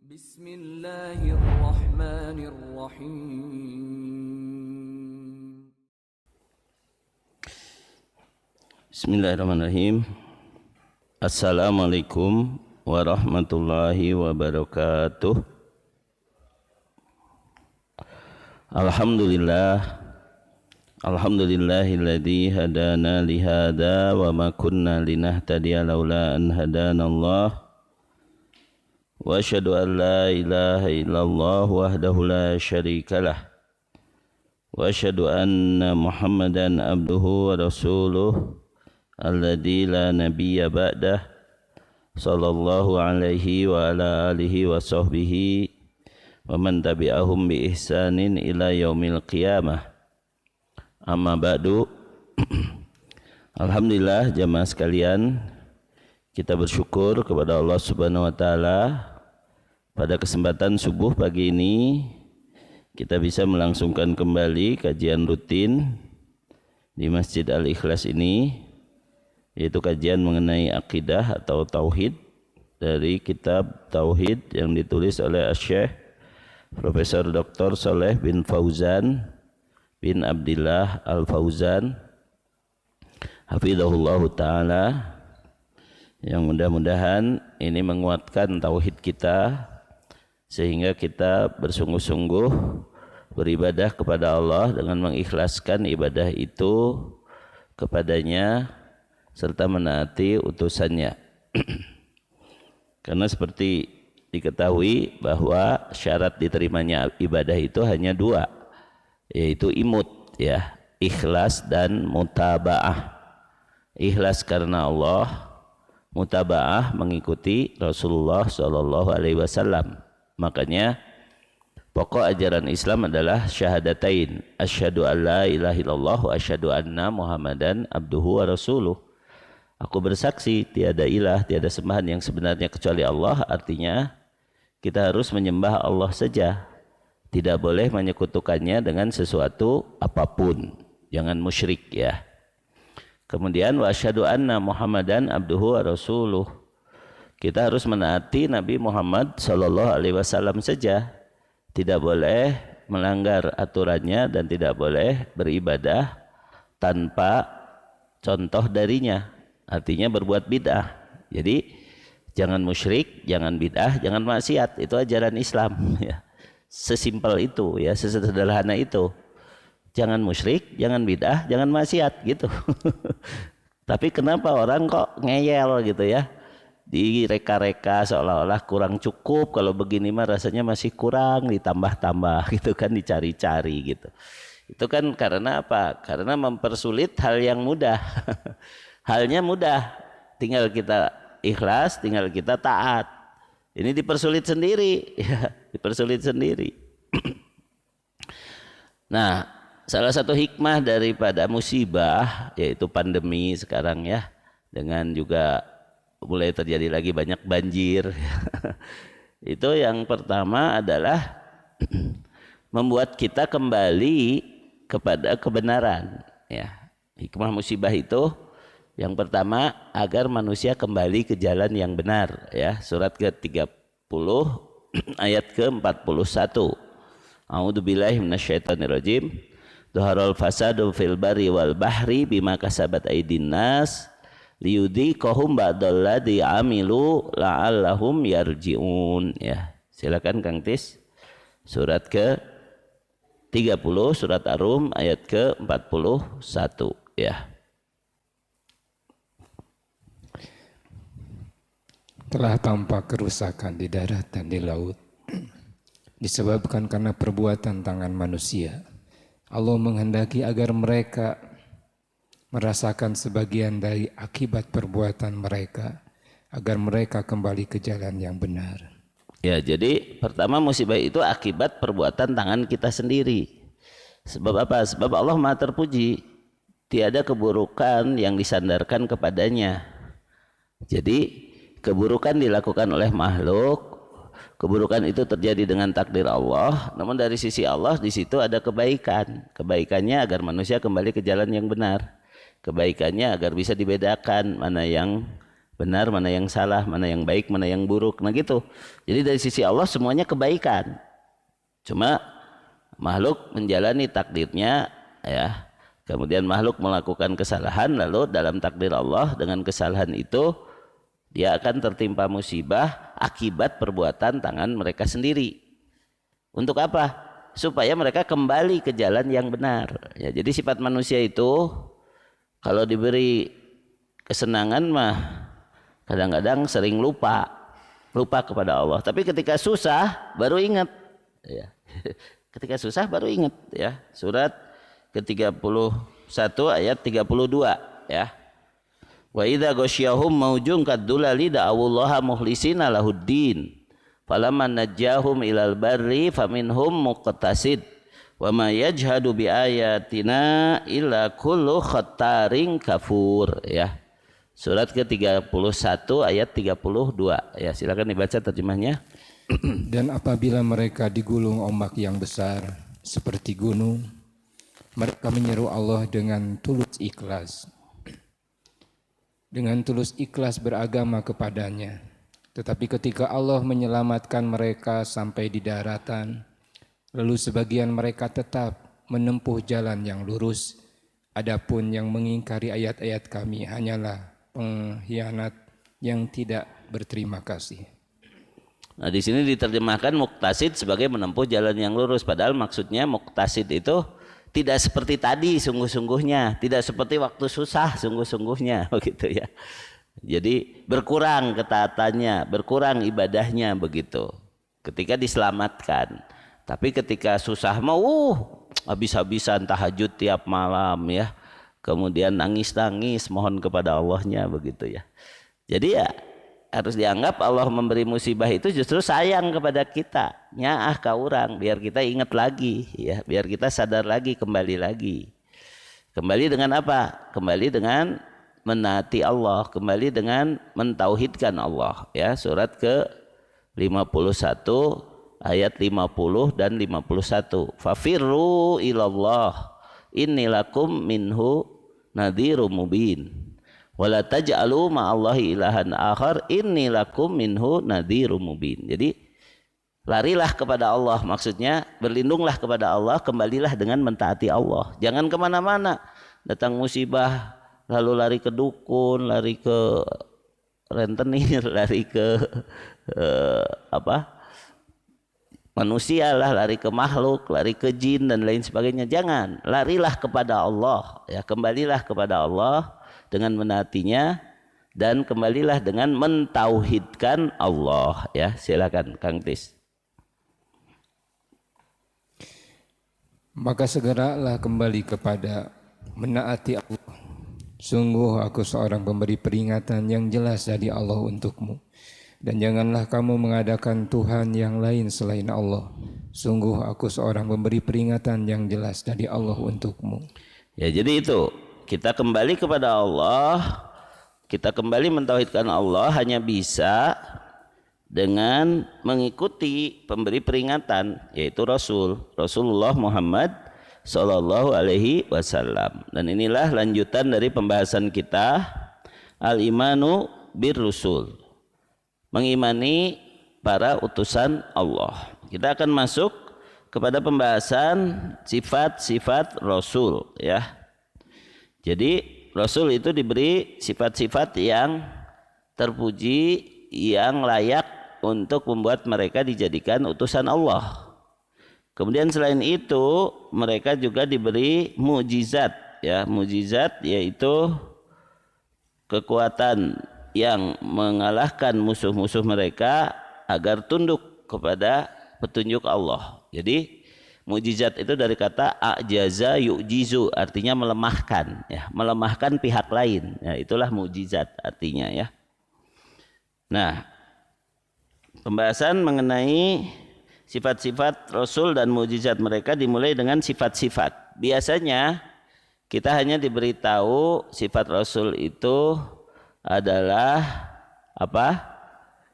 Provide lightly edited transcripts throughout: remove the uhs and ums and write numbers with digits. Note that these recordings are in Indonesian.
Bismillahirrahmanirrahim. Bismillahirrahmanirrahim. Assalamualaikum warahmatullahi wabarakatuh. Alhamdulillahilladzi hadana lihada wa ma kunna linahtadiya laula an hadanallah. Wa asyhadu an la ilaha illallah wahdahu la syarikalah. Wa asyhadu anna Muhammadan abduhu wa rasuluh alladzi la nabiyya ba'dah, sallallahu alaihi wa ala alihi wa sahbihi wa man tabi'ahum bi ihsanin ila yaumil qiyamah. Amma ba'du. Alhamdulillah jamaah sekalian, kita bersyukur kepada Allah Subhanahu wa taala pada kesempatan subuh pagi ini kita bisa melangsungkan kembali kajian rutin di Masjid Al-Ikhlas ini, yaitu kajian mengenai akidah atau tauhid dari kitab Tauhid yang ditulis oleh Syekh Profesor Dr. Shaleh bin Fauzan bin Abdillah Al-Fauzan hafizahullah ta'ala, yang mudah-mudahan ini menguatkan tauhid kita sehingga kita bersungguh-sungguh beribadah kepada Allah dengan mengikhlaskan ibadah itu kepadanya serta menaati utusannya. Karena seperti diketahui bahwa syarat diterimanya ibadah itu hanya dua, yaitu imut, ya, ikhlas dan mutabaah. Ikhlas karena Allah, mutabaah mengikuti Rasulullah SAW. Makanya pokok ajaran Islam adalah syahadatain, asyhadu an la ilaha illallah wa asyhadu anna Muhammadan abduhu wa rasuluh. Aku bersaksi tiada ilah, tiada sembahan yang sebenarnya kecuali Allah. Artinya kita harus menyembah Allah saja, tidak boleh menyekutukannya dengan sesuatu apapun, jangan musyrik, ya. Kemudian wa asyhadu anna Muhammadan abduhu wa rasuluh, kita harus menaati Nabi Muhammad SAW saja, tidak boleh melanggar aturannya dan tidak boleh beribadah tanpa contoh darinya, artinya berbuat bid'ah. Jadi jangan musyrik, jangan bid'ah, jangan maksiat, itu ajaran Islam, ya. Sesimpel itu, ya, sesederhana itu. Jangan musyrik, jangan bid'ah, jangan maksiat, gitu. Tapi kenapa orang kok ngeyel gitu, ya, direka-reka seolah-olah kurang cukup, kalau begini mah rasanya masih kurang, ditambah-tambah gitu kan, dicari-cari gitu. Itu kan karena apa? Karena mempersulit hal yang mudah. Halnya mudah, tinggal kita ikhlas, tinggal kita taat. Ini dipersulit sendiri, ya, dipersulit sendiri. Nah, salah satu hikmah daripada musibah, yaitu pandemi sekarang, ya, dengan juga mulai terjadi lagi banyak banjir. Itu yang pertama adalah membuat kita kembali kepada kebenaran, ya. Hikmah musibah itu yang pertama agar manusia kembali ke jalan yang benar, ya. Surat ke-30 ayat ke-41. A'udzubillahi minasyaitonirrajim. Dhaharal fasadu fil barri wal bahri bima kasabat aydin nas liyudhiqahum ba'dalladzi amilu la'allahum yarji'un, ya. Silakan Kang Tis. Surat ke-30 surat Ar-Rum ayat ke-41, ya. Telah tampak kerusakan di darat dan di laut disebabkan karena perbuatan tangan manusia. Allah menghendaki agar mereka merasakan sebagian dari akibat perbuatan mereka, agar mereka kembali ke jalan yang benar. Ya, jadi pertama musibah itu akibat perbuatan tangan kita sendiri. Sebab apa? Sebab Allah Maha terpuji, tiada keburukan yang disandarkan kepadanya. Jadi keburukan dilakukan oleh makhluk, keburukan itu terjadi dengan takdir Allah, namun dari sisi Allah di situ ada kebaikan. Kebaikannya agar manusia kembali ke jalan yang benar. Kebaikannya agar bisa dibedakan mana yang benar, mana yang salah, mana yang baik, mana yang buruk. Nah gitu. Jadi dari sisi Allah semuanya kebaikan. Cuma makhluk menjalani takdirnya ya. Kemudian makhluk melakukan kesalahan, lalu dalam takdir Allah dengan kesalahan itu dia akan tertimpa musibah akibat perbuatan tangan mereka sendiri. Untuk apa? Supaya mereka kembali ke jalan yang benar. Ya, jadi sifat manusia itu kalau diberi kesenangan mah kadang-kadang sering lupa kepada Allah. Tapi ketika susah baru ingat. Ya. Ketika susah baru ingat. Ya. Surat ke-31 ayat 32 ya. Wa idza ghasyahum maujun kadulali da'awullaha mukhlisina lahuddin falamma najjahum ilal barri faminhum muqtasid wa ma yajhadu bi ayatina illa kullu khattarin kafur ya. Surat ke-31 ayat 32 ya, silakan dibaca terjemahnya. Dan apabila mereka digulung ombak yang besar seperti gunung, mereka menyeru Allah dengan tulus ikhlas. Dengan tulus ikhlas beragama kepadanya. Tetapi ketika Allah menyelamatkan mereka sampai di daratan, lalu sebagian mereka tetap menempuh jalan yang lurus. Adapun yang mengingkari ayat-ayat kami hanyalah pengkhianat yang tidak berterima kasih. Nah, di sini diterjemahkan muktasid sebagai menempuh jalan yang lurus, padahal maksudnya muktasid itu tidak seperti tadi sungguh-sungguhnya, tidak seperti waktu susah sungguh-sungguhnya begitu ya. Jadi berkurang ketaatannya, berkurang ibadahnya begitu. Ketika diselamatkan. Tapi ketika susah mau habis-habisan tahajud tiap malam ya. Kemudian nangis-nangis mohon kepada Allahnya begitu ya. Jadi ya harus dianggap Allah memberi musibah itu justru sayang kepada kita. Nyaah ka urang biar kita ingat lagi ya, biar kita sadar lagi, kembali lagi. Kembali dengan apa? Kembali dengan menaati Allah, kembali dengan mentauhidkan Allah ya. Surat ke-51 ayat 50 dan 51. Fafirru ilallah innilakum minhu nadhirum mubin. Wala taj'alu ma'allahi ilahan akhar inni lakum minhu nadhirum mubin. Jadi larilah kepada Allah, maksudnya berlindunglah kepada Allah, kembalilah dengan mentaati Allah. Jangan kemana-mana, datang musibah lalu lari ke dukun, lari ke rentenir, lari ke manusia lah, lari ke makhluk, lari ke jin dan lain sebagainya. Jangan, larilah kepada Allah ya, kembalilah kepada Allah dengan menaatinya dan kembalilah dengan mentauhidkan Allah ya. Silakan Kang Tis. Maka segeralah kembali kepada menaati Allah. Sungguh aku seorang pemberi peringatan yang jelas dari Allah untukmu. Dan janganlah kamu mengadakan Tuhan yang lain selain Allah. Sungguh aku seorang pemberi peringatan yang jelas dari Allah untukmu. Ya, jadi itu kita kembali kepada Allah, kita kembali mentauhidkan Allah hanya bisa dengan mengikuti pemberi peringatan, yaitu Rasulullah Muhammad Sallallahu Alaihi Wasallam. Dan inilah lanjutan dari pembahasan kita al-imanu bir rusul, mengimani para utusan Allah. Kita akan masuk kepada pembahasan sifat-sifat Rasul ya. Jadi Rasul itu diberi sifat-sifat yang terpuji, yang layak untuk membuat mereka dijadikan utusan Allah. Kemudian selain itu mereka juga diberi mukjizat ya. Mukjizat yaitu kekuatan yang mengalahkan musuh-musuh mereka agar tunduk kepada petunjuk Allah. Jadi mukjizat itu dari kata ajaza yu'jizu, artinya melemahkan ya, melemahkan pihak lain. Ya, itulah mukjizat artinya ya. Nah, pembahasan mengenai sifat-sifat Rasul dan mukjizat mereka dimulai dengan sifat-sifat. Biasanya kita hanya diberitahu sifat Rasul itu adalah apa?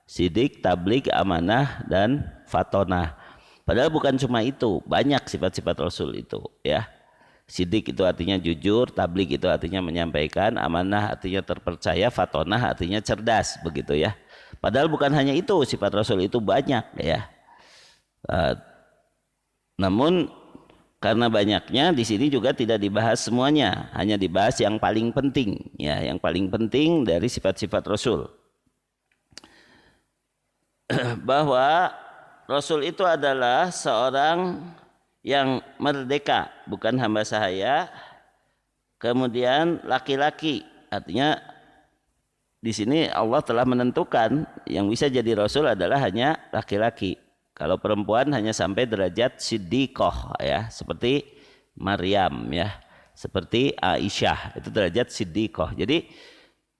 Sidik, tablik, amanah dan fatonah. Padahal bukan cuma itu, banyak sifat-sifat Rasul itu ya. Sidik itu artinya jujur, tablik itu artinya menyampaikan, amanah artinya terpercaya, fatonah artinya cerdas, begitu ya. Padahal bukan hanya itu, sifat Rasul itu banyak ya. Namun karena banyaknya di sini juga tidak dibahas semuanya, hanya dibahas yang paling penting ya, yang paling penting dari sifat-sifat Rasul. Bahwa Rasul itu adalah seorang yang merdeka, bukan hamba sahaya. Kemudian laki-laki, artinya di sini Allah telah menentukan yang bisa jadi Rasul adalah hanya laki-laki. Kalau perempuan hanya sampai derajat siddiqoh ya, seperti Maryam ya, seperti Aisyah, itu derajat siddiqoh. Jadi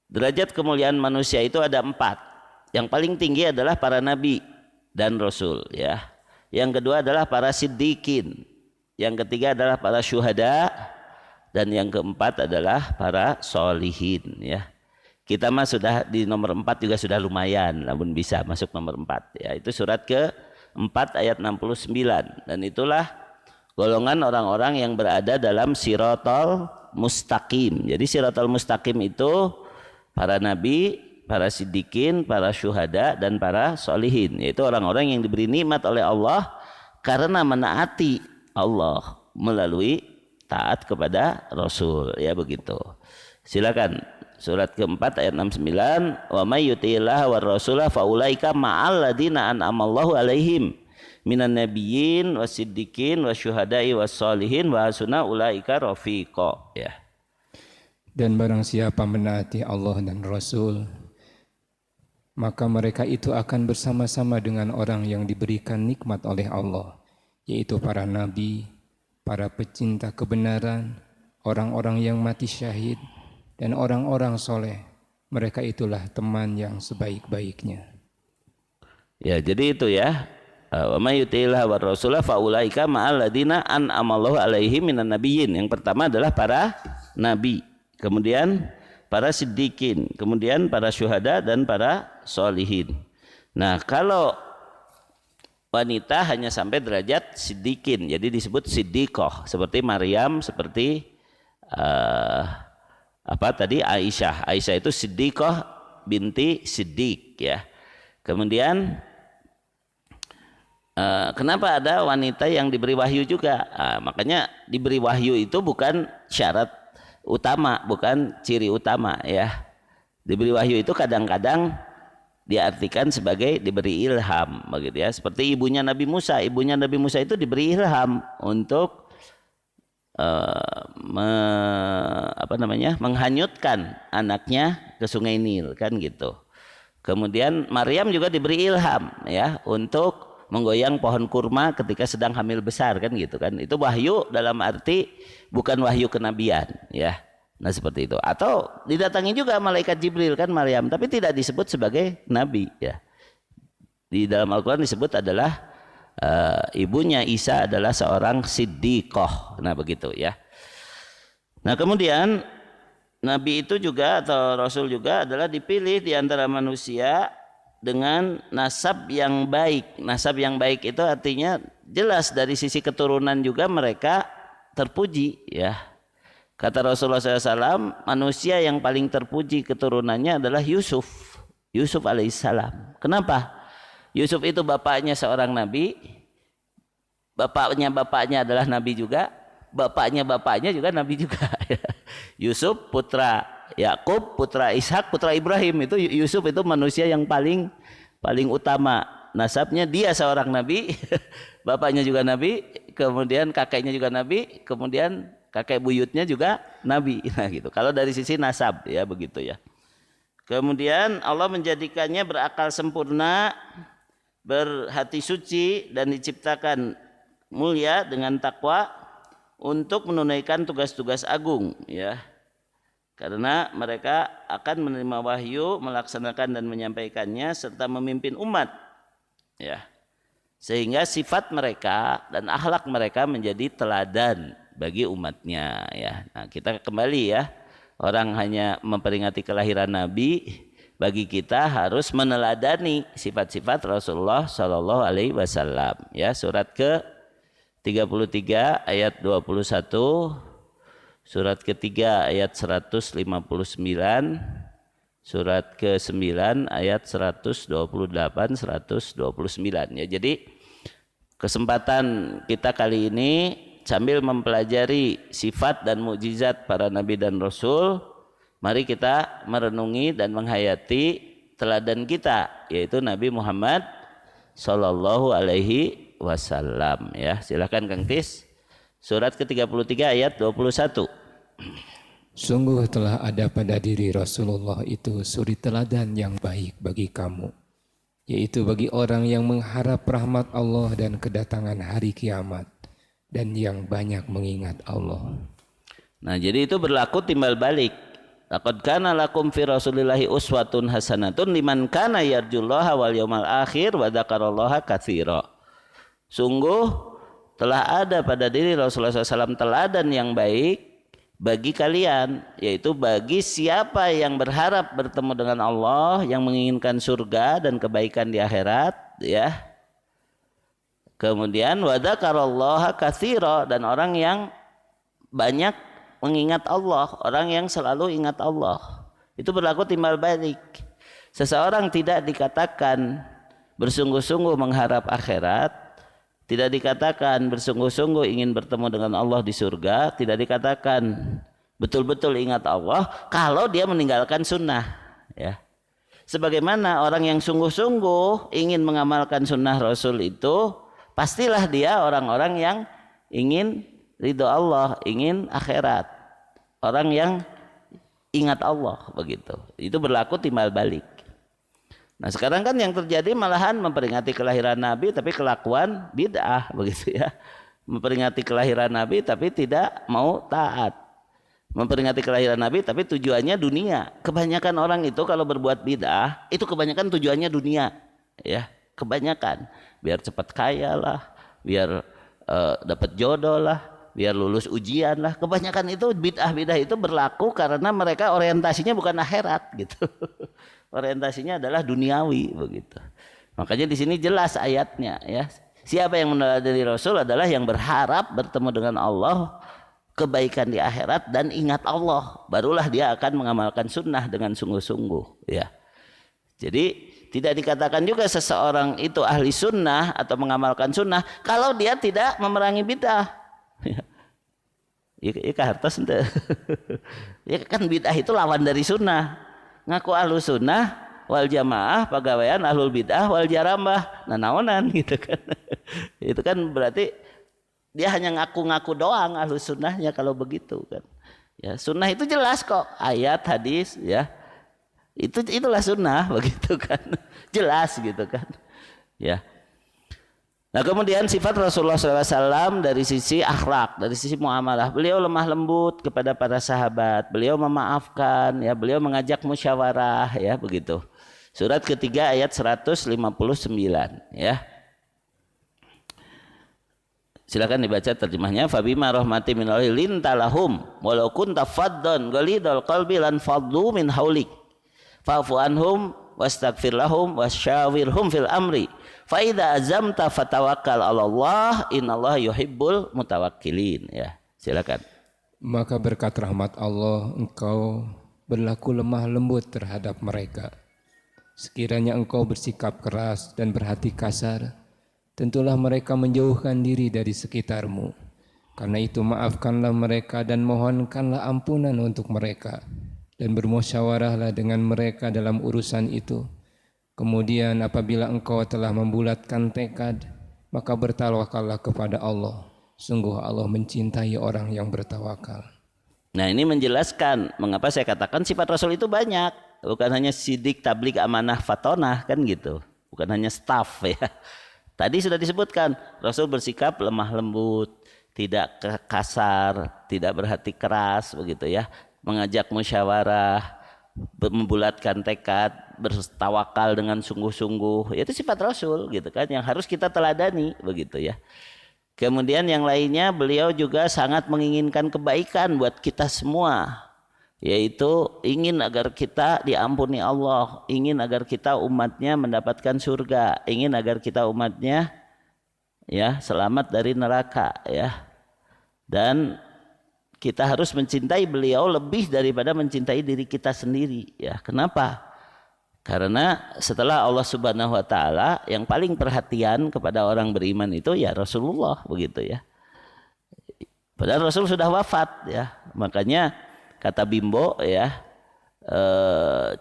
derajat kemuliaan manusia itu ada 4. Yang paling tinggi adalah para nabi dan rasul ya. Yang kedua adalah para siddiqin. Yang ketiga adalah para syuhada, dan yang keempat adalah para solihin ya. Kita mah sudah di nomor 4 juga sudah lumayan, namun bisa masuk nomor 4 ya. Itu surat ke-4 ayat 69, dan itulah golongan orang-orang yang berada dalam siratal mustaqim. Jadi siratal mustaqim itu para nabi, para siddiqin, para syuhada, dan para solihin, yaitu orang-orang yang diberi nikmat oleh Allah karena menaati Allah melalui taat kepada Rasul ya, begitu. Silakan surat ke-4 ayat 69, wa may yuti'illah war rasulah faulaika ma'al ladina an'amallahu alaihim minan nabiyyin wasiddiqin wasyuhada'i wassolihin wa hasuna ulaika rafiqa ya. Dan barang siapa menaati Allah dan Rasul, maka mereka itu akan bersama-sama dengan orang yang diberikan nikmat oleh Allah, yaitu para nabi, para pecinta kebenaran, orang-orang yang mati syahid, dan orang-orang soleh. Mereka itulah teman yang sebaik-baiknya. Ya, jadi itu ya. Wa may yuti'illah war rasulah faulaika ma'al ladina an'amallahu alaihim minan nabiyyin. Yang pertama adalah para nabi, kemudian para siddiqin, kemudian para syuhada, dan para solihin. Nah, kalau wanita hanya sampai derajat siddiqin, jadi disebut siddiqoh, seperti Maryam, seperti Aisyah. Aisyah itu siddiqoh binti siddiq ya. Kemudian kenapa ada wanita yang diberi wahyu juga? Makanya diberi wahyu itu bukan syarat utama, bukan ciri utama ya. Diberi wahyu itu kadang-kadang diartikan sebagai diberi ilham begitu ya. Seperti ibunya Nabi Musa. Ibunya Nabi Musa itu diberi ilham untuk menghanyutkan anaknya ke Sungai Nil kan gitu. Kemudian Maryam juga diberi ilham ya untuk menggoyang pohon kurma ketika sedang hamil besar kan gitu kan. Itu wahyu dalam arti bukan wahyu kenabian ya. Nah seperti itu. Atau didatangi juga malaikat Jibril kan Maryam, tapi tidak disebut sebagai nabi ya. Di dalam Al-Quran disebut adalah ibunya Isa adalah seorang siddiqoh. Nah begitu ya. Nah kemudian nabi itu juga atau rasul juga adalah dipilih di antara manusia dengan nasab yang baik. Nasab yang baik itu artinya jelas dari sisi keturunan juga mereka terpuji ya. Kata Rasulullah SAW, manusia yang paling terpuji keturunannya adalah Yusuf alaihissalam. Kenapa? Yusuf itu bapaknya seorang nabi, bapaknya adalah nabi juga, bapaknya juga nabi juga. Yusuf putra Yakub, putra Ishak, putra Ibrahim. Itu Yusuf itu manusia yang paling utama. Nasabnya dia seorang nabi, bapaknya juga nabi, kemudian kakeknya juga nabi, kemudian kakek buyutnya juga nabi. Nah gitu. Kalau dari sisi nasab ya begitu ya. Kemudian Allah menjadikannya berakal sempurna, berhati suci, dan diciptakan mulia dengan takwa untuk menunaikan tugas-tugas agung ya. Karena mereka akan menerima wahyu, melaksanakan dan menyampaikannya, serta memimpin umat ya. Sehingga sifat mereka dan akhlak mereka menjadi teladan bagi umatnya ya. Nah, kita kembali ya. Orang hanya memperingati kelahiran Nabi, bagi kita harus meneladani sifat-sifat Rasulullah Shallallahu Alaihi Wasallam ya. Surat ke 33 ayat 21 surat ketiga ayat 159, surat ke-9 ayat 128 129 ya. Jadi kesempatan kita kali ini sambil mempelajari sifat dan mukjizat para nabi dan rasul, mari kita merenungi dan menghayati teladan kita, yaitu Nabi Muhammad sallallahu alaihi wasallam ya. Silakan Kang Tis. Surat ke-33 ayat 21. Sungguh telah ada pada diri Rasulullah itu suri teladan yang baik bagi kamu, yaitu bagi orang yang mengharap rahmat Allah dan kedatangan hari kiamat, dan yang banyak mengingat Allah. Nah, jadi itu berlaku timbal balik. Laqad kana lakum fi Rasulillahi uswatun hasanatun liman kana yarjullaha wal yawmal akhir wa dzakarallaha katsira. Sungguh telah ada pada diri Rasulullah SAW teladan yang baik bagi kalian, yaitu bagi siapa yang berharap bertemu dengan Allah, yang menginginkan surga dan kebaikan di akhirat ya. Kemudian wa dzakarallaha katsira, dan orang yang banyak mengingat Allah, orang yang selalu ingat Allah. Itu berlaku timbal balik. Seseorang tidak dikatakan bersungguh-sungguh mengharap akhirat, tidak dikatakan bersungguh-sungguh ingin bertemu dengan Allah di surga, tidak dikatakan betul-betul ingat Allah kalau dia meninggalkan sunnah ya. Sebagaimana orang yang sungguh-sungguh ingin mengamalkan sunnah Rasul itu, pastilah dia orang-orang yang ingin ridho Allah, ingin akhirat, orang yang ingat Allah, begitu. Itu berlaku timbal balik. Nah, sekarang kan yang terjadi malahan memperingati kelahiran Nabi tapi kelakuan bid'ah, begitu ya. Memperingati kelahiran Nabi tapi tidak mau taat. Memperingati kelahiran Nabi tapi tujuannya dunia. Kebanyakan orang itu kalau berbuat bid'ah itu kebanyakan tujuannya dunia ya. Kebanyakan biar cepat kaya lah, biar dapat jodoh lah, biar lulus ujian lah. Kebanyakan itu bid'ah itu berlaku karena mereka orientasinya bukan akhirat gitu. Orientasinya adalah duniawi, begitu. Makanya di sini jelas ayatnya ya. Siapa yang meneladani Rasul adalah yang berharap bertemu dengan Allah, kebaikan di akhirat dan ingat Allah. Barulah dia akan mengamalkan sunnah dengan sungguh-sungguh ya. Jadi tidak dikatakan juga seseorang itu ahli sunnah atau mengamalkan sunnah kalau dia tidak memerangi bid'ah. Ya hartos ente. Ya kan bid'ah itu lawan dari sunnah. Ngaku ahlu sunnah wal jamaah pegawaian ahlul bid'ah wal jarambah, nah naonan gitu kan. Itu kan berarti dia hanya ngaku-ngaku doang ahlu sunnahnya kalau begitu kan ya. Sunnah itu jelas kok, ayat hadis ya, itulah sunnah begitu kan. Jelas gitu kan ya. Nah, kemudian sifat Rasulullah SAW dari sisi akhlak, dari sisi muamalah, beliau lemah lembut kepada para sahabat, beliau memaafkan, ya, beliau mengajak musyawarah, ya begitu. Surat ketiga ayat 159, ya. Silakan dibaca terjemahnya. Fabima rahmati minallahi lintalahum walau kunta faddan ghalidal qalbi lan faddu min haulik fa'fu anhum wastaghfir lahum wasyawirhum fil amri fa idza azamta fatawakkal 'ala Allah innallaha yuhibbul mutawakkilin, ya. Silakan. Maka berkat rahmat Allah engkau berlaku lemah lembut terhadap mereka. Sekiranya engkau bersikap keras dan berhati kasar, tentulah mereka menjauhkan diri dari sekitarmu. Karena itu maafkanlah mereka dan mohonkanlah ampunan untuk mereka, dan bermusyawarahlah dengan mereka dalam urusan itu. Kemudian apabila engkau telah membulatkan tekad, maka bertawakallah kepada Allah. Sungguh Allah mencintai orang yang bertawakal. Nah, ini menjelaskan mengapa saya katakan sifat Rasul itu banyak. Bukan hanya sidik, tablik, amanah, fatonah, kan gitu. Bukan hanya staff, ya. Tadi sudah disebutkan, Rasul bersikap lemah lembut, tidak kasar, tidak berhati keras, begitu ya. Mengajak musyawarah, membulatkan tekad, bertawakal dengan sungguh-sungguh. Itu sifat Rasul gitu kan, yang harus kita teladani, begitu ya. Kemudian yang lainnya, beliau juga sangat menginginkan kebaikan buat kita semua, yaitu ingin agar kita diampuni Allah, ingin agar kita umatnya mendapatkan surga, ingin agar kita umatnya ya selamat dari neraka, ya. Dan kita harus mencintai beliau lebih daripada mencintai diri kita sendiri. Ya, kenapa? Karena setelah Allah Subhanahu wa taala yang paling perhatian kepada orang beriman itu ya Rasulullah, begitu ya. Padahal Rasul sudah wafat ya. Makanya kata Bimbo ya,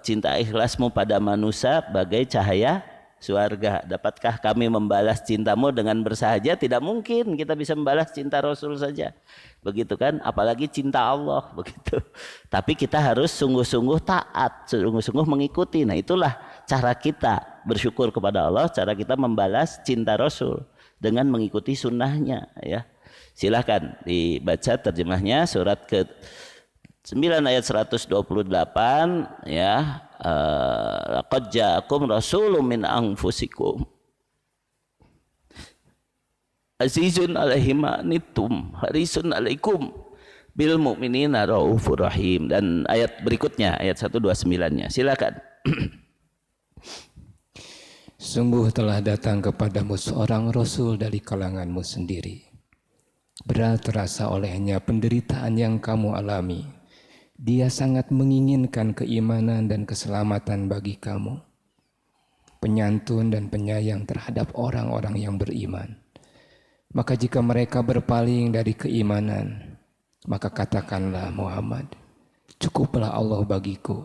cinta ikhlasmu pada manusia bagai cahaya surga. Dapatkah kami membalas cintamu dengan bersahaja? Tidak mungkin kita bisa membalas cinta Rasul saja. Begitu kan? Apalagi cinta Allah, begitu. Tapi kita harus sungguh-sungguh taat, sungguh-sungguh mengikuti. Nah, itulah cara kita bersyukur kepada Allah, cara kita membalas cinta Rasul dengan mengikuti sunnahnya ya. Silahkan dibaca terjemahnya surat ke 9 ayat 128 ya. Laqad ja'akum rasulun min anfusikum azizun 'alaihi ma anittum harisun 'alaikum bil mu'minina raufur rahim. Dan ayat berikutnya ayat 129-nya. Silakan. Sungguh telah datang kepadamu seorang rasul dari kalanganmu sendiri. Berat terasa olehnya penderitaan yang kamu alami. Dia sangat menginginkan keimanan dan keselamatan bagi kamu. Penyantun dan penyayang terhadap orang-orang yang beriman. Maka jika mereka berpaling dari keimanan, maka katakanlah Muhammad, cukuplah Allah bagiku.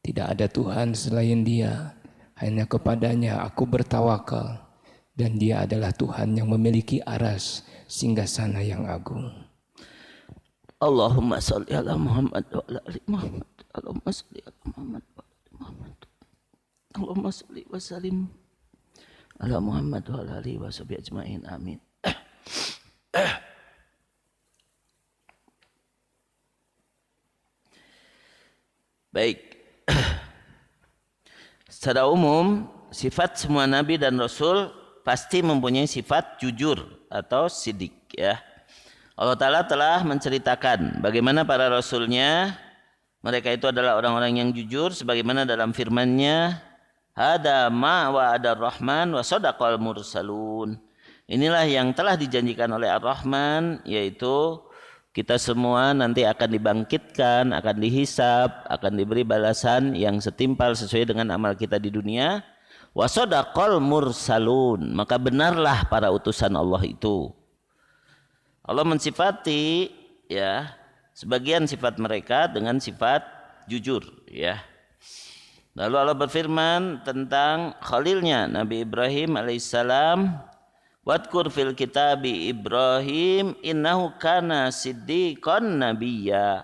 Tidak ada Tuhan selain Dia. Hanya kepadanya aku bertawakal. Dan Dia adalah Tuhan yang memiliki aras singgasana yang agung. Allahumma salli ala Muhammad wa ala ali Muhammad. Allahumma salli ala Muhammad wa ala ali Muhammad. Allahumma salli wa sallim ala Muhammad wa ala alihi wa sahbihi ajmain. Amin. Baik. Secara umum, sifat semua nabi dan rasul pasti mempunyai sifat jujur atau sidik ya. Allah Ta'ala telah menceritakan bagaimana para rasulnya mereka itu adalah orang-orang yang jujur sebagaimana dalam firman-Nya hada ma wa'ada ar-rahman wa sadaqal mursalun. Inilah yang telah dijanjikan oleh Ar-Rahman, yaitu kita semua nanti akan dibangkitkan, akan dihisab, akan diberi balasan yang setimpal sesuai dengan amal kita di dunia. Wa sadaqal mursalun, maka benarlah para utusan Allah itu. Allah mensifati ya sebagian sifat mereka dengan sifat jujur ya. Lalu Allah berfirman tentang khalilnya Nabi Ibrahim alaihissalam, wadkur fil kitabi Ibrahim innahu kana siddiqan nabiyya.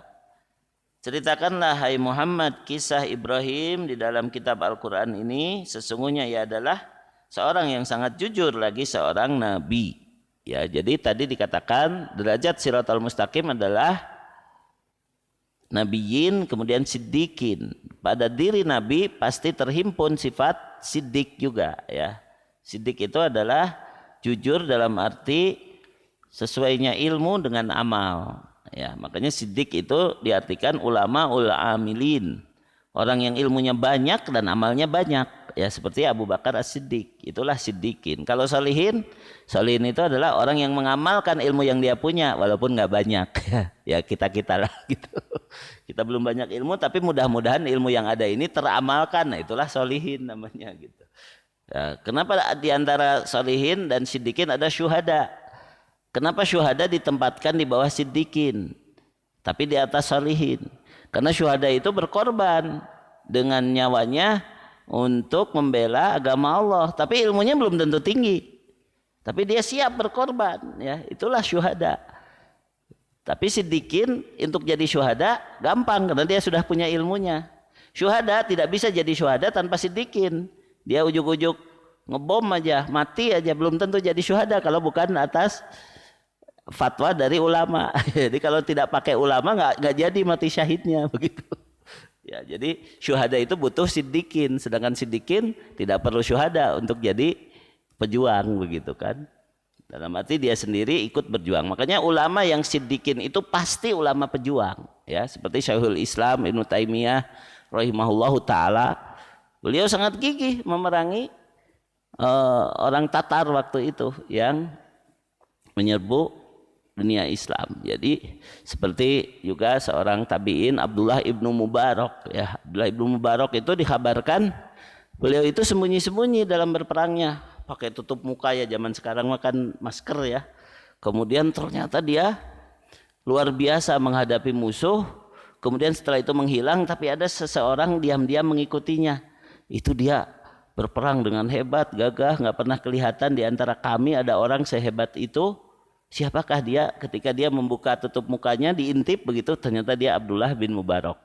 Ceritakanlah hai Muhammad kisah Ibrahim di dalam kitab Al-Quran ini, sesungguhnya ia adalah seorang yang sangat jujur lagi seorang nabi. Ya, jadi tadi dikatakan derajat siratal mustaqim adalah nabiyyin kemudian siddiqin. Pada diri nabi pasti terhimpun sifat siddiq juga ya. Siddiq itu adalah jujur dalam arti sesuainya ilmu dengan amal. Ya, makanya siddiq itu diartikan ulama ul amilin. Orang yang ilmunya banyak dan amalnya banyak. Ya, seperti Abu Bakar As-Siddiq. Itulah siddiqin. Kalau solihin itu adalah orang yang mengamalkan ilmu yang dia punya walaupun nggak banyak. Ya, kita lah gitu. Kita belum banyak ilmu tapi mudah-mudahan ilmu yang ada ini teramalkan. Nah, itulah solihin namanya gitu. Ya, kenapa di antara solihin dan siddiqin ada syuhada? Kenapa syuhada ditempatkan di bawah siddiqin tapi di atas solihin? Karena syuhada itu berkorban dengan nyawanya untuk membela agama Allah, tapi ilmunya belum tentu tinggi. Tapi dia siap berkorban, ya, itulah syuhada. Tapi siddiqin untuk jadi syuhada gampang karena dia sudah punya ilmunya. Syuhada tidak bisa jadi syuhada tanpa siddiqin. Dia ujuk-ujuk ngebom aja, mati aja belum tentu jadi syuhada kalau bukan atas fatwa dari ulama. Jadi kalau tidak pakai ulama nggak jadi mati syahidnya begitu. Ya, jadi syuhada itu butuh siddiqin, sedangkan siddiqin tidak perlu syuhada untuk jadi pejuang begitu kan. Dalam arti dia sendiri ikut berjuang. Makanya ulama yang siddiqin itu pasti ulama pejuang, ya, seperti Syekhul Islam Ibnu Taimiyah rahimahullahu taala. Beliau sangat gigih memerangi orang Tatar waktu itu yang menyerbu dunia Islam. Jadi seperti juga seorang tabi'in Abdullah ibnu Mubarak ya. Abdullah ibnu Mubarak itu dikabarkan beliau itu sembunyi-sembunyi dalam berperangnya, pakai tutup muka ya, zaman sekarang makan masker ya. Kemudian ternyata dia luar biasa menghadapi musuh. Kemudian setelah itu menghilang, tapi ada seseorang diam-diam mengikutinya. Itu dia berperang dengan hebat, gagah, nggak pernah kelihatan di antara kami ada orang sehebat itu. Siapakah dia? Ketika dia membuka tutup mukanya, diintip begitu, ternyata dia Abdullah bin Mubarak.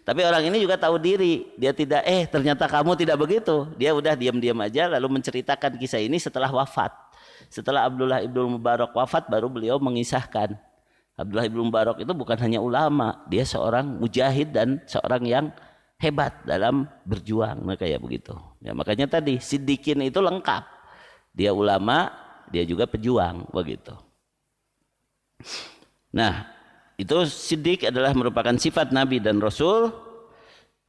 Tapi orang ini juga tahu diri, dia tidak, ternyata kamu tidak begitu. Dia udah diam-diam aja lalu menceritakan kisah ini setelah wafat. Setelah Abdullah ibnu Mubarak wafat, baru beliau mengisahkan. Abdullah ibnu Mubarak itu bukan hanya ulama, dia seorang mujahid dan seorang yang hebat dalam berjuang, kayak begitu. Ya, makanya tadi Siddiqin itu lengkap. Dia ulama, dia juga pejuang, begitu. Nah, itu Siddiq adalah merupakan sifat Nabi dan Rasul.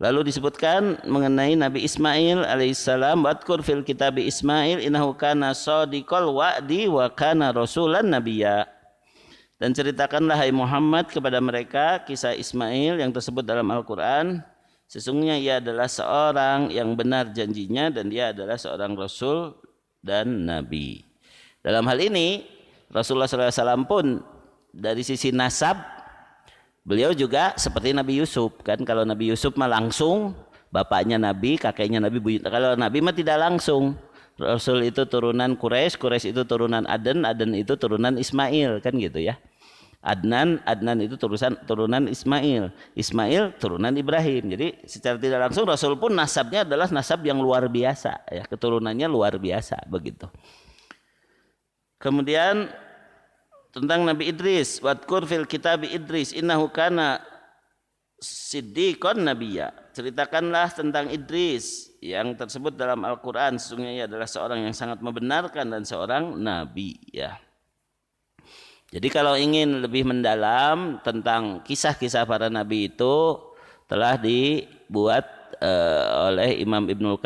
Lalu disebutkan mengenai Nabi Ismail alaihissalam, wadkur fil kitab Ismail innahu kana shadiqal wa'di wa kana rasulan nabiyya. Dan ceritakanlah hai Muhammad kepada mereka kisah Ismail yang tersebut dalam Al-Quran. Sesungguhnya ia adalah seorang yang benar janjinya dan dia adalah seorang Rasul dan Nabi. Dalam hal ini Rasulullah SAW pun dari sisi nasab beliau juga seperti Nabi Yusuf kan. Kalau Nabi Yusuf mah langsung bapaknya Nabi, kakeknya Nabi. Kalau Nabi mah tidak langsung. Rasul itu turunan Quraisy, Quraisy itu turunan Aden, Aden itu turunan Ismail kan gitu ya. Adnan itu turunan Ismail, Ismail turunan Ibrahim. Jadi secara tidak langsung Rasul pun nasabnya adalah nasab yang luar biasa ya, keturunannya luar biasa begitu. Kemudian tentang Nabi Idris, wadkur fil kitab Idris innahu kana siddiqon nabiyya. Ceritakanlah tentang Idris yang tersebut dalam Al-Quran, sesungguhnya ia adalah seorang yang sangat membenarkan dan seorang nabi ya. Jadi kalau ingin lebih mendalam tentang kisah-kisah para nabi itu telah dibuat oleh Imam Ibnu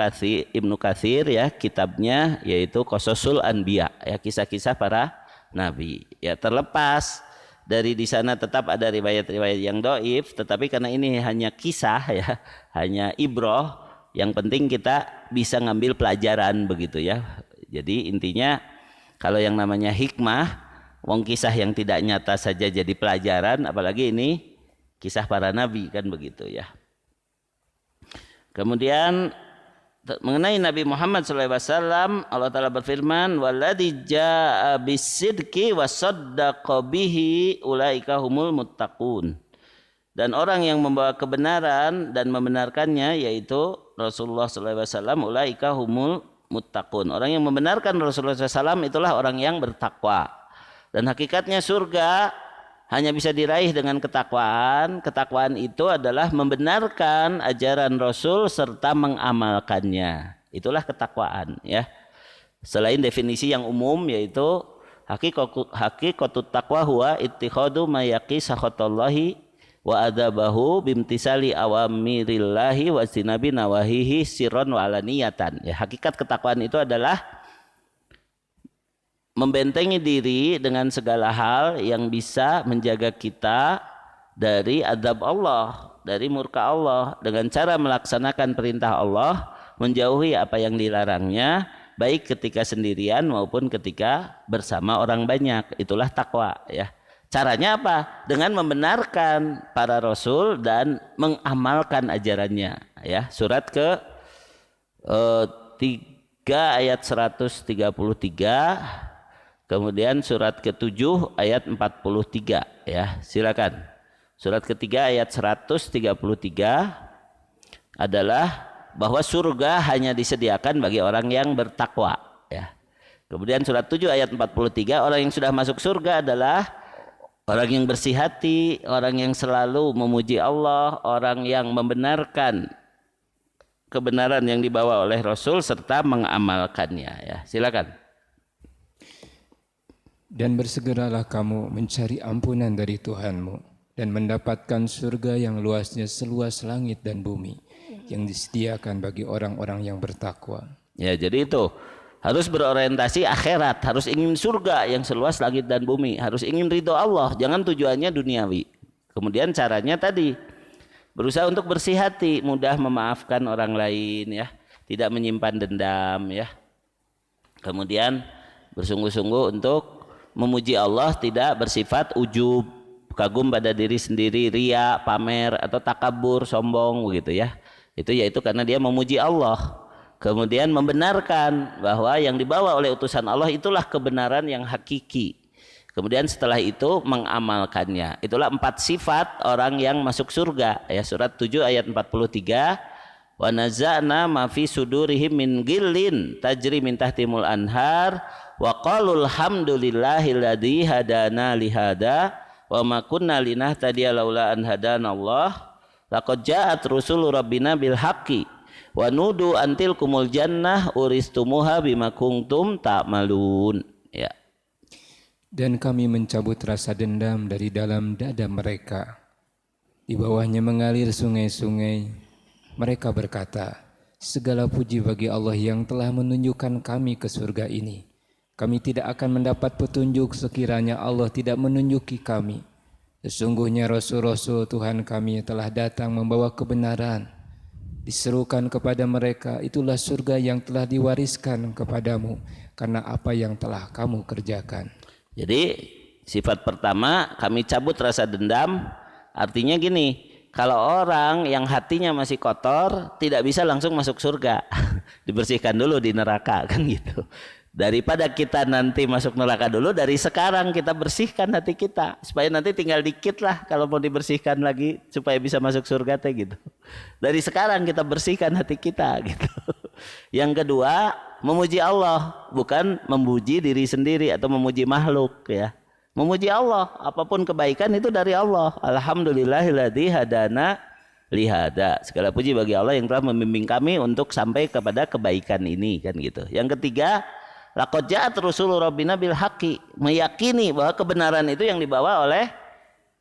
Katsir ya, kitabnya yaitu Qasasul Anbiya ya, kisah-kisah para nabi ya. Terlepas dari di sana tetap ada riwayat-riwayat yang dhaif, tetapi karena ini hanya kisah ya, hanya ibroh, yang penting kita bisa ngambil pelajaran begitu ya. Jadi intinya kalau yang namanya hikmah, wong kisah yang tidak nyata saja jadi pelajaran, apalagi ini kisah para nabi kan begitu ya. Kemudian mengenai Nabi Muhammad SAW, Allah Ta'ala berfirman, walladzi jaa'a bisidqi wa saddaqa bihi ulaika humul muttaqun. Dan orang yang membawa kebenaran dan membenarkannya yaitu Rasulullah SAW, ulaika humul muttaqun. Orang yang membenarkan Rasulullah SAW itulah orang yang bertakwa. Dan hakikatnya surga hanya bisa diraih dengan ketakwaan. Ketakwaan itu adalah membenarkan ajaran Rasul serta mengamalkannya. Itulah ketakwaan ya. Selain definisi yang umum yaitu hakikatut taqwa huwa ittikhadu ma yaqisahatallahi wa adabahu bimtisali awamirillahi wa sinabi nawahihi sirron wa alaniyatan. Ya, hakikat ketakwaan itu adalah membentengi diri dengan segala hal yang bisa menjaga kita dari azab Allah, dari murka Allah, dengan cara melaksanakan perintah Allah, menjauhi apa yang dilarangnya, baik ketika sendirian maupun ketika bersama orang banyak. Itulah takwa ya. Caranya apa? Dengan membenarkan para rasul dan mengamalkan ajarannya ya. Surat ke 3 ayat 133. Kemudian surat ke-7 ayat 43 ya, silakan. Surat ketiga ayat 133 adalah bahwa surga hanya disediakan bagi orang yang bertakwa ya. Kemudian surat 7 ayat 43, orang yang sudah masuk surga adalah orang yang bersih hati, orang yang selalu memuji Allah, orang yang membenarkan kebenaran yang dibawa oleh Rasul serta mengamalkannya ya. Silakan. Dan bersegeralah kamu mencari ampunan dari Tuhanmu dan mendapatkan surga yang luasnya seluas langit dan bumi yang disediakan bagi orang-orang yang bertakwa. Ya, jadi itu Harus berorientasi akhirat, harus ingin surga yang seluas langit dan bumi, harus ingin ridho Allah, jangan tujuannya duniawi. Kemudian caranya tadi berusaha untuk bersih hati, mudah memaafkan orang lain ya, tidak menyimpan dendam ya. Kemudian bersungguh-sungguh untuk memuji Allah, tidak bersifat ujub, kagum pada diri sendiri, ria, pamer atau takabur, sombong begitu ya. Itu yaitu karena dia memuji Allah. Kemudian membenarkan bahwa yang dibawa oleh utusan Allah itulah kebenaran yang hakiki. Kemudian setelah itu mengamalkannya. Itulah 4 sifat orang yang masuk surga. Ya, surat 7 ayat 43. Wa naza'na ma fi sudurihim min ghillin tajri min tahtimul anhar wa qalul hamdulillahilladzi hadana lihada wa ma kunna linahtadiya laula an hadana Allah laqad ja'at rusulu rabbina bil haqqi wa nudu antil kumul jannah uristumuha bima kuntum ta'malun. Ya. Dan kami mencabut rasa dendam dari dalam dada mereka. Di bawahnya mengalir sungai-sungai. Mereka berkata, segala puji bagi Allah yang telah menunjukkan kami ke surga ini. Kami tidak akan mendapat petunjuk sekiranya Allah tidak menunjuki kami. Sesungguhnya Rasul-Rasul Tuhan kami telah datang membawa kebenaran. Diserukan kepada mereka, itulah surga yang telah diwariskan kepadamu karena apa yang telah kamu kerjakan. Jadi sifat pertama, kami cabut rasa dendam. Artinya gini, kalau orang yang hatinya masih kotor tidak bisa langsung masuk surga. Dibersihkan dulu di neraka kan gitu. Daripada kita nanti masuk neraka dulu, dari sekarang kita bersihkan hati kita supaya nanti tinggal dikit lah kalau mau dibersihkan lagi supaya bisa masuk surga teh gitu. Dari sekarang kita bersihkan hati kita gitu. Yang kedua, memuji Allah, bukan memuji diri sendiri atau memuji makhluk ya. Memuji Allah, apapun kebaikan itu dari Allah. Alhamdulillahilladzi hadana lihada. Segala puji bagi Allah yang telah membimbing kami untuk sampai kepada kebaikan ini kan gitu. Yang ketiga, laqad ja'at rusulu rabbina bil haqqi, meyakini bahwa kebenaran itu yang dibawa oleh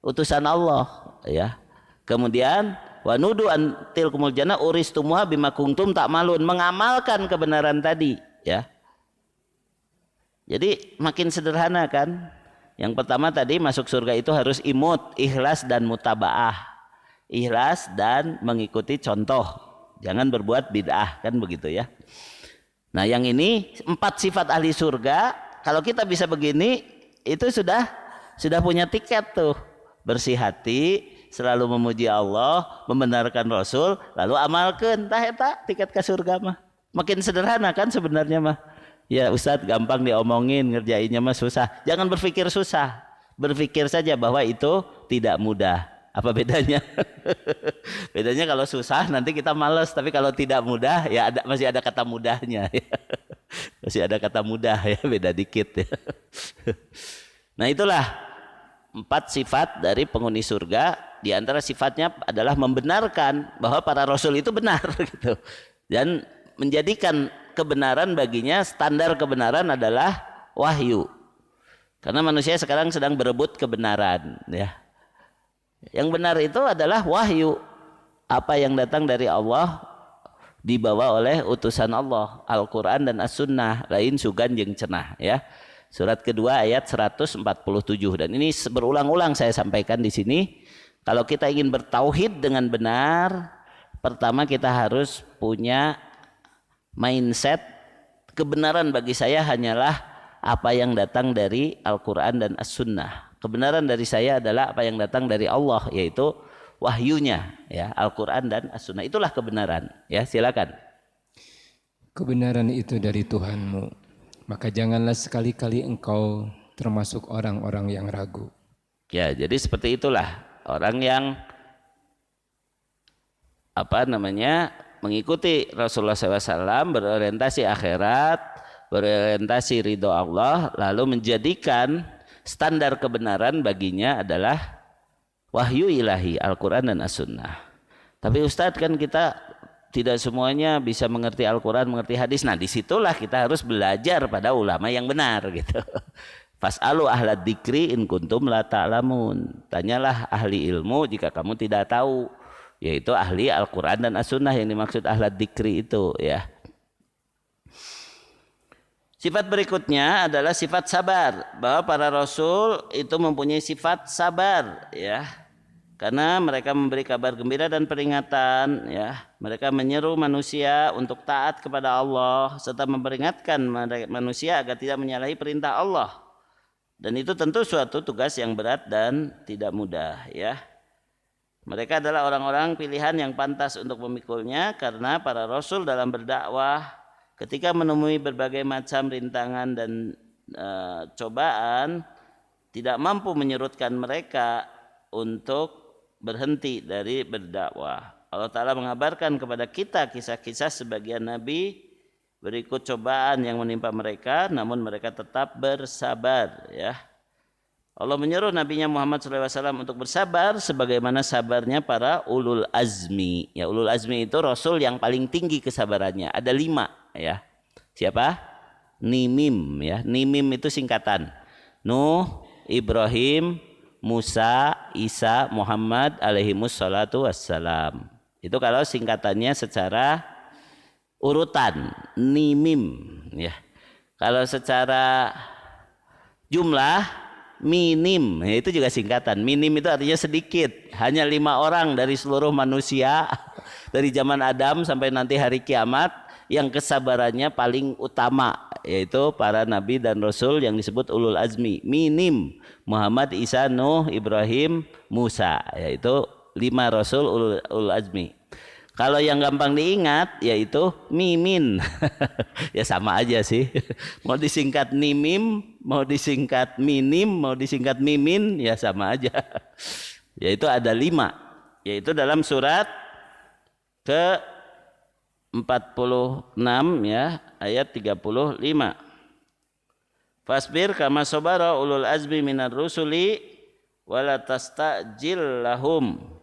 utusan Allah ya. Kemudian wa nudu antil kumul jannah uristumuha bima kuntum ta'malun, mengamalkan kebenaran tadi ya. Jadi makin sederhana kan. Yang pertama tadi masuk surga itu harus imut, ikhlas dan mutabaah. Ikhlas dan mengikuti contoh. Jangan berbuat bid'ah kan begitu ya. Nah yang ini 4 sifat ahli surga. Kalau kita bisa begini, itu sudah punya tiket tuh. Bersih hati, selalu memuji Allah, membenarkan Rasul, lalu amalkan. Tah eta tiket ke surga mah. Makin sederhana kan sebenarnya mah. Ya Ustadz gampang diomongin, ngerjainnya mah susah. Jangan berpikir susah. Berpikir saja bahwa itu tidak mudah. Apa bedanya? Bedanya kalau susah nanti kita malas, tapi kalau tidak mudah ya masih ada kata mudahnya. Masih ada kata mudah ya, beda dikit ya. Nah itulah 4 sifat dari penghuni surga. Di antara sifatnya adalah membenarkan bahwa para rasul itu benar gitu. Dan menjadikan kebenaran baginya, standar kebenaran adalah wahyu. Karena manusia sekarang sedang berebut kebenaran ya. Yang benar itu adalah wahyu. Apa yang datang dari Allah dibawa oleh utusan Allah, Al-Quran dan As-Sunnah, lain sugan jeung cenah ya. Surat kedua ayat 147, dan ini berulang-ulang saya sampaikan di sini. Kalau kita ingin bertauhid dengan benar, pertama kita harus punya mindset kebenaran bagi saya hanyalah apa yang datang dari Al-Quran dan As-Sunnah. Kebenaran dari saya adalah apa yang datang dari Allah, yaitu wahyunya ya, Al-Quran dan As-Sunnah. Itulah kebenaran ya. Silakan. Kebenaran itu dari Tuhanmu, maka janganlah sekali-kali engkau termasuk orang-orang yang ragu. Ya, jadi seperti itulah orang yang mengikuti Rasulullah SAW, berorientasi akhirat, berorientasi ridho Allah, lalu menjadikan standar kebenaran baginya adalah wahyu ilahi, Al-Quran dan As-Sunnah. Tapi Ustadz kan kita tidak semuanya bisa mengerti Al-Quran, mengerti hadis. Nah disitulah kita harus belajar pada ulama yang benar gitu. Fas'alu ahlad dzikri in kuntum la ta'lamun. Tanyalah ahli ilmu jika kamu tidak tahu, yaitu ahli Al-Quran dan As-Sunnah yang dimaksud ahlad dzikri itu ya. Sifat berikutnya adalah sifat sabar, bahwa para rasul itu mempunyai sifat sabar, ya. Karena mereka memberi kabar gembira dan peringatan, ya. Mereka menyeru manusia untuk taat kepada Allah serta memperingatkan manusia agar tidak menyalahi perintah Allah. Dan itu tentu suatu tugas yang berat dan tidak mudah, ya. Mereka adalah orang-orang pilihan yang pantas untuk memikulnya karena para rasul dalam berdakwah ketika menemui berbagai macam rintangan dan cobaan tidak mampu menyurutkan mereka untuk berhenti dari berdakwah. Allah Ta'ala mengabarkan kepada kita kisah-kisah sebagian nabi berikut cobaan yang menimpa mereka, namun mereka tetap bersabar, ya. Allah menyuruh Nabi Muhammad SAW untuk bersabar sebagaimana sabarnya para ulul azmi. Ya, ulul azmi itu rasul yang paling tinggi kesabarannya. Ada 5, ya. Siapa? Nimim, ya. Nimim itu singkatan. Nuh, Ibrahim, Musa, Isa, Muhammad alaihimus salatu wassalam. Itu kalau singkatannya secara urutan, Nimim, ya. Kalau secara jumlah minim, itu juga singkatan. Minim itu artinya sedikit, hanya 5 orang dari seluruh manusia dari zaman Adam sampai nanti hari kiamat yang kesabarannya paling utama, yaitu para nabi dan rasul yang disebut ulul azmi. Minim, Muhammad, Isa, Nuh, Ibrahim, Musa, yaitu 5 rasul ulul azmi. Kalau yang gampang diingat yaitu mimin. Ya sama aja sih. Mau disingkat nimim, mau disingkat minim, mau disingkat mimin, ya sama aja. Yaitu ada 5. Yaitu dalam surat ke 46, ya, ayat 35. Fasbir kama sabara ulul azmi minar rusuli wala tastajil lahum.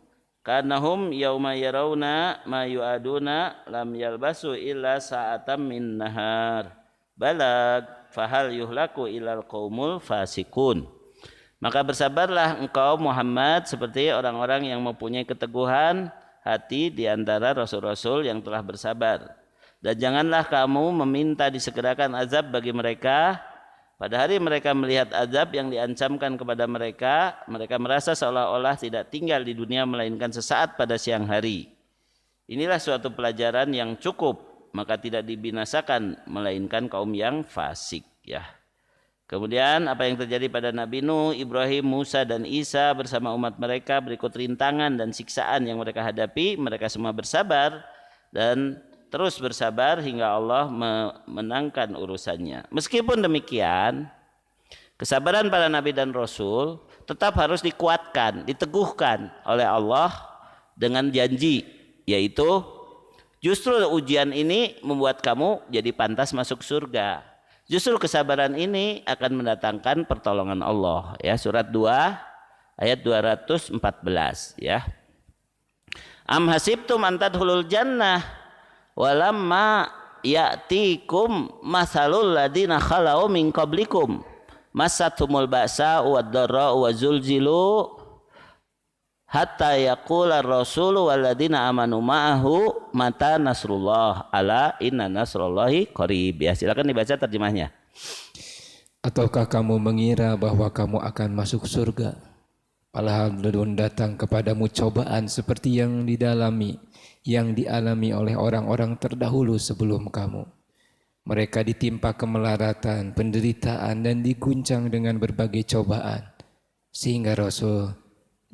Karnahum yauma yarawna ma yu'aduna lam yalbasu illa sa'atam min nahar balag fahal yuhlaku ilal qaumul fasikun. Maka bersabarlah engkau Muhammad seperti orang-orang yang mempunyai keteguhan hati di antara rasul-rasul yang telah bersabar. Dan janganlah kamu meminta disegerakan azab bagi mereka pada hari mereka melihat azab yang diancamkan kepada mereka, mereka merasa seolah-olah tidak tinggal di dunia melainkan sesaat pada siang hari. Inilah suatu pelajaran yang cukup, maka tidak dibinasakan melainkan kaum yang fasik, ya. Kemudian apa yang terjadi pada Nabi Nuh, Ibrahim, Musa dan Isa bersama umat mereka berikut rintangan dan siksaan yang mereka hadapi, mereka semua bersabar dan terus bersabar hingga Allah memenangkan urusannya. Meskipun demikian, kesabaran para nabi dan rasul tetap harus dikuatkan, diteguhkan oleh Allah dengan janji, yaitu justru ujian ini membuat kamu jadi pantas masuk surga. Justru kesabaran ini akan mendatangkan pertolongan Allah, ya. Surat 2 ayat 214, ya. Am hasibtum an tadkhulul jannah walamma ya'tikum masalul ladina khalau min qablikum massatumul ba'sa wad-dharra wa zulzilu hatta yaqula ar-rasulu walladzina amanu ma'ahu mata nasrullah ala inna nasrullahi qarib. Ya, silakan dibaca terjemahnya. Ataukah kamu mengira bahwa kamu akan masuk surga padahal belum datang kepadamu cobaan seperti yang dialami oleh orang-orang terdahulu sebelum kamu. Mereka ditimpa kemelaratan, penderitaan dan diguncang dengan berbagai cobaan. Sehingga Rasul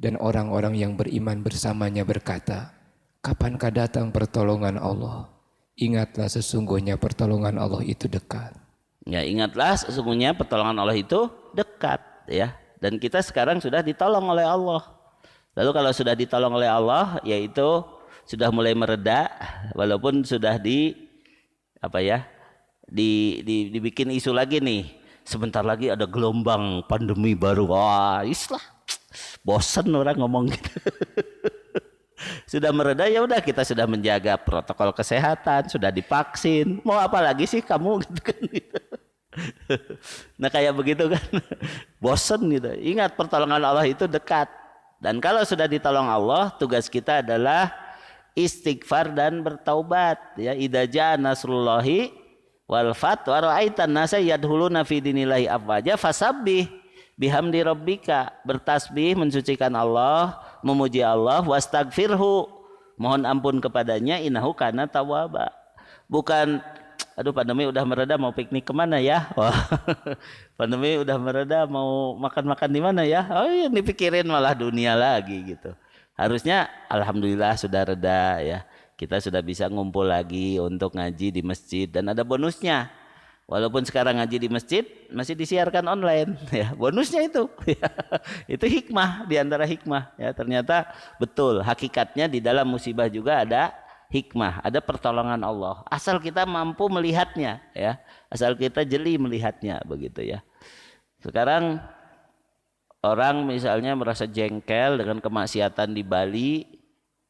dan orang-orang yang beriman bersamanya berkata, kapankah datang pertolongan Allah? Ingatlah sesungguhnya pertolongan Allah itu dekat. Ya, ingatlah sesungguhnya pertolongan Allah itu dekat, ya. Dan kita sekarang sudah ditolong oleh Allah. Lalu kalau sudah ditolong oleh Allah, yaitu sudah mulai mereda, walaupun sudah dibikin isu lagi nih. Sebentar lagi ada gelombang pandemi baru. Wah, islah. Bosan orang ngomong gitu. Sudah mereda, ya udah, kita sudah menjaga protokol kesehatan, sudah divaksin. Mau apa lagi sih kamu gitu kan gitu. Nah kayak begitu kan. Bosan gitu. Ingat pertolongan Allah itu dekat. Dan kalau sudah ditolong Allah, tugas kita adalah istighfar dan bertaubat, ya. Idza jaa nasrullahi wal fat wa ra'aitan nasa yadkhuluna fi dinillahi afwaja fasabbih bihamdi rabbika, bertasbih mensucikan Allah, memuji Allah, wastagfirhu, mohon ampun kepadanya, innahu kana tawwaba. Bukan aduh pandemi udah mereda mau piknik kemana ya? Wah, pandemi udah mereda mau makan-makan di mana ya? Oh yang dipikirin malah dunia lagi gitu. Harusnya alhamdulillah sudah reda ya. Kita sudah bisa ngumpul lagi untuk ngaji di masjid dan ada bonusnya. Walaupun sekarang ngaji di masjid masih disiarkan online ya. Bonusnya itu. Itu hikmah di antara hikmah ya. Ternyata betul hakikatnya di dalam musibah juga ada hikmah, ada pertolongan Allah. Asal kita mampu melihatnya ya. Asal kita jeli melihatnya begitu ya. Sekarang orang misalnya merasa jengkel dengan kemaksiatan di Bali.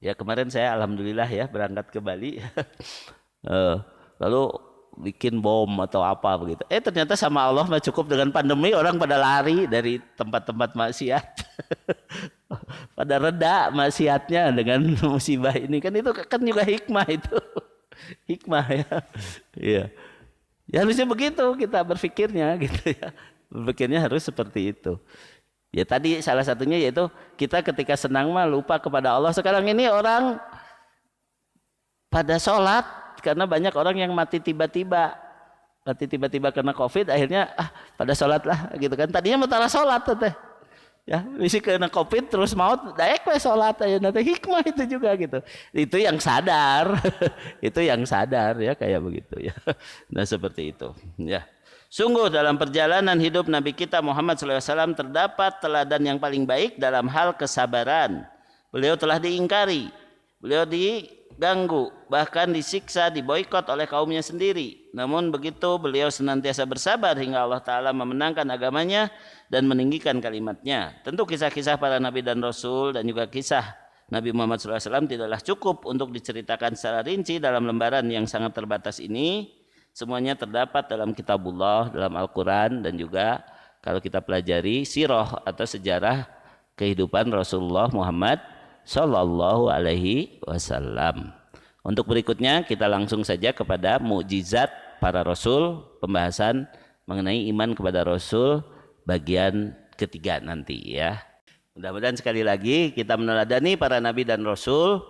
Ya kemarin saya alhamdulillah ya berangkat ke Bali. Lalu bikin bom atau apa begitu. Ternyata sama Allah mah cukup dengan pandemi orang pada lari dari tempat-tempat maksiat. Pada reda maksiatnya dengan musibah ini kan itu kan juga hikmah itu. Hikmah ya. Iya. Ya harusnya begitu kita berpikirnya gitu ya. Berpikirnya harus seperti itu. Ya tadi salah satunya yaitu kita ketika senang mah lupa kepada Allah. Sekarang ini orang pada sholat karena banyak orang yang mati tiba-tiba karena COVID akhirnya pada sholat lah gitu kan. Tadinya mentara sholat teh ya bisa kena COVID terus maut daek we sholat aja nanti hikmah itu juga gitu. Itu yang sadar itu yang sadar ya kayak begitu ya. Nah seperti itu ya. Sungguh dalam perjalanan hidup Nabi kita Muhammad SAW terdapat teladan yang paling baik dalam hal kesabaran. Beliau telah diingkari, beliau diganggu, bahkan disiksa, diboikot oleh kaumnya sendiri. Namun begitu beliau senantiasa bersabar hingga Allah Ta'ala memenangkan agamanya dan meninggikan kalimatnya. Tentu kisah-kisah para Nabi dan Rasul dan juga kisah Nabi Muhammad SAW tidaklah cukup untuk diceritakan secara rinci dalam lembaran yang sangat terbatas ini. Semuanya terdapat dalam kitabullah, dalam Al-Quran dan juga kalau kita pelajari sirah atau sejarah kehidupan Rasulullah Muhammad Sallallahu Alaihi Wasallam. Untuk berikutnya kita langsung saja kepada mukjizat para Rasul, pembahasan mengenai iman kepada Rasul bagian ketiga nanti ya. Mudah-mudahan sekali lagi kita meneladani para Nabi dan Rasul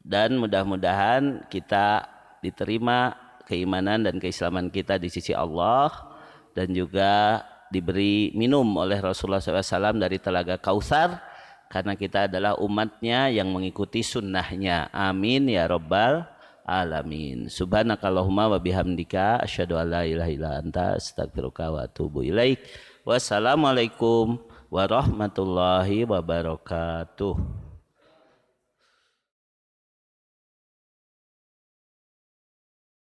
dan mudah-mudahan kita diterima keimanan dan keislaman kita di sisi Allah dan juga diberi minum oleh Rasulullah SAW dari telaga Kautsar karena kita adalah umatnya yang mengikuti sunnahnya. Amin ya rabbal alamin. Subhanakallahumma wa bihamdika asyhadu an la ilaha illa anta astaghfiruka wa atubu ilaik. Wassalamualaikum warahmatullahi wabarakatuh.